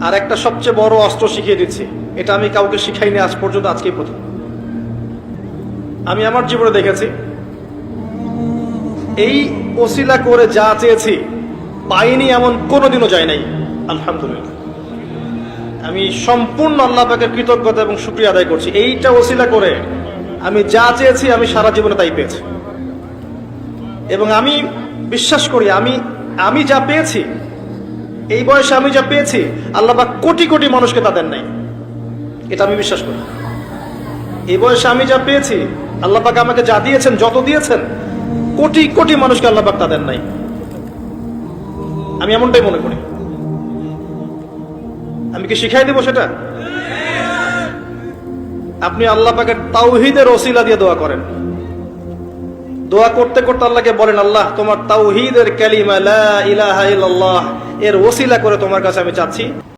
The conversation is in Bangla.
আর একটা সবচেয়ে বড় অস্ত্র শিখিয়ে দিচ্ছি, এটা আমি কাউকে শিখাইনি আজ পর্যন্ত, আজকেই প্রথম। আমি আমার জীবনে দেখেছি, এই ওসিলা করে যা চেয়েছি পাইনি এমন কোনোদিনও যায় নাই, আলহামদুলিল্লাহ। আমি সম্পূর্ণ আল্লাহ পাকের কৃতজ্ঞতা এবং শুকরিয়া আদায় করছি। এইটা ওসিলা করে আমি যা চেয়েছি আমি সারা জীবনে তাই পেয়েছি। এবং আমি বিশ্বাস করি আমি যা পেয়েছি, এই বয়সে আমি যা পেয়েছি, আল্লাহ পাক কোটি কোটি মানুষকে তা দেন নাই, এটা আমি বিশ্বাস করি। এই বয়সে আমি যা পেয়েছি, আল্লাহ পাক আমাকে যা দিয়েছেন, যত দিয়েছেন, কোটি কোটি মানুষকে আল্লাহ পাক তা দেন নাই, আমি এমনটাই মনে করি। আমি কি শিখাই দেব সেটা? আপনি আল্লাহ পাকের তাওহীদের ওসিলা দিয়ে দোয়া করেন। দোয়া করতে করতে আল্লাহকে বলেন, আল্লাহ তোমার তাওহীদের কালিমা লা ইলাহা ইল্লাল্লাহ এর ওসিলা করে তোমার কাছে আমি চাচ্ছি